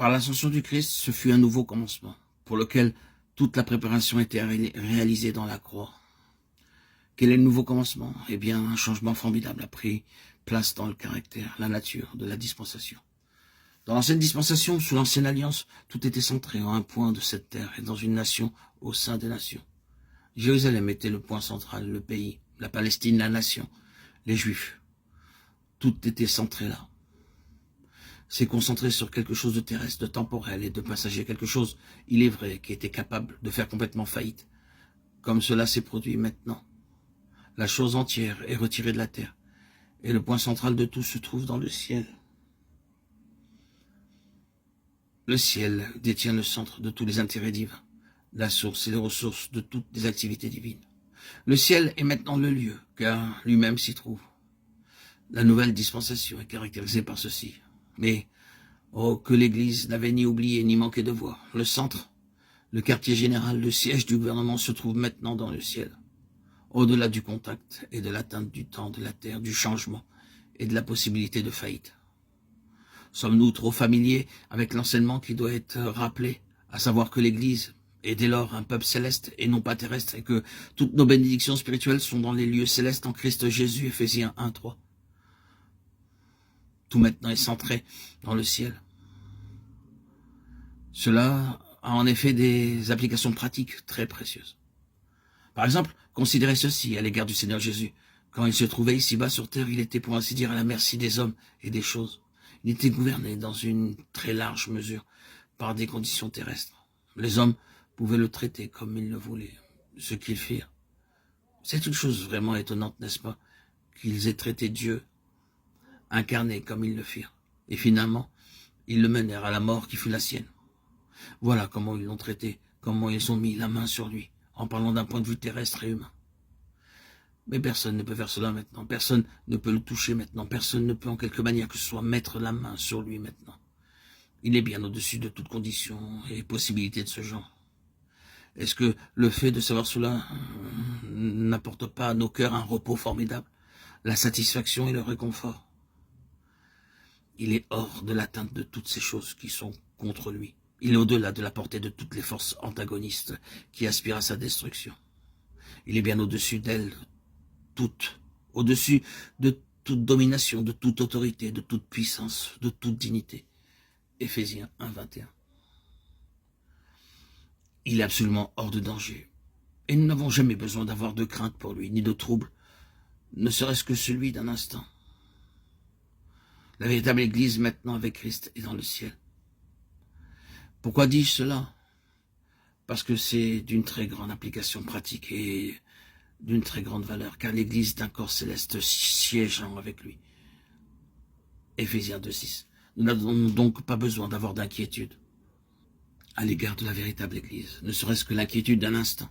Par l'ascension du Christ, ce fut un nouveau commencement, pour lequel toute la préparation était réalisée dans la croix. Quel est le nouveau commencement? Eh bien, un changement formidable a pris place dans le caractère, la nature de la dispensation. Dans l'ancienne dispensation, sous l'ancienne alliance, tout était centré en un point de cette terre et dans une nation au sein des nations. Jérusalem était le point central, le pays, la Palestine, la nation, les Juifs. Tout était centré là. C'est concentré sur quelque chose de terrestre, de temporel et de passager, quelque chose, il est vrai, qui était capable de faire complètement faillite, comme cela s'est produit maintenant. La chose entière est retirée de la terre, et le point central de tout se trouve dans le ciel. Le ciel détient le centre de tous les intérêts divins, la source et les ressources de toutes les activités divines. Le ciel est maintenant le lieu, car lui-même s'y trouve. La nouvelle dispensation est caractérisée par ceci. Mais, oh, que l'Église n'avait ni oublié ni manqué de voir. Le centre, le quartier général, le siège du gouvernement se trouve maintenant dans le ciel. Au-delà du contact et de l'atteinte du temps, de la terre, du changement et de la possibilité de faillite. Sommes-nous trop familiers avec l'enseignement qui doit être rappelé, à savoir que l'Église est dès lors un peuple céleste et non pas terrestre, et que toutes nos bénédictions spirituelles sont dans les lieux célestes en Christ Jésus, Éphésiens 1:3. Tout maintenant est centré dans le ciel. Cela a en effet des applications pratiques très précieuses. Par exemple, considérez ceci à l'égard du Seigneur Jésus. Quand il se trouvait ici-bas sur terre, il était pour ainsi dire à la merci des hommes et des choses. Il était gouverné dans une très large mesure par des conditions terrestres. Les hommes pouvaient le traiter comme ils le voulaient, ce qu'ils firent. C'est une chose vraiment étonnante, n'est-ce pas, qu'ils aient traité Dieu incarné comme ils le firent. Et finalement, ils le menèrent à la mort qui fut la sienne. Voilà comment ils l'ont traité, comment ils ont mis la main sur lui, en parlant d'un point de vue terrestre et humain. Mais personne ne peut faire cela maintenant, personne ne peut le toucher maintenant, personne ne peut en quelque manière que ce soit mettre la main sur lui maintenant. Il est bien au-dessus de toute condition et possibilité de ce genre. Est-ce que le fait de savoir cela n'apporte pas à nos cœurs un repos formidable, la satisfaction et le réconfort? Il est hors de l'atteinte de toutes ces choses qui sont contre lui. Il est au-delà de la portée de toutes les forces antagonistes qui aspirent à sa destruction. Il est bien au-dessus d'elles toutes, au-dessus de toute domination, de toute autorité, de toute puissance, de toute dignité. Éphésiens 1:21. Il est absolument hors de danger. Et nous n'avons jamais besoin d'avoir de crainte pour lui, ni de trouble, ne serait-ce que celui d'un instant. La véritable Église maintenant avec Christ est dans le ciel. Pourquoi dis-je cela? Parce que c'est d'une très grande application pratique et d'une très grande valeur, car l'Église d'un corps céleste siégeant avec lui. Éphésiens 2:6. Nous n'avons donc pas besoin d'avoir d'inquiétude à l'égard de la véritable Église, ne serait-ce que l'inquiétude d'un instant.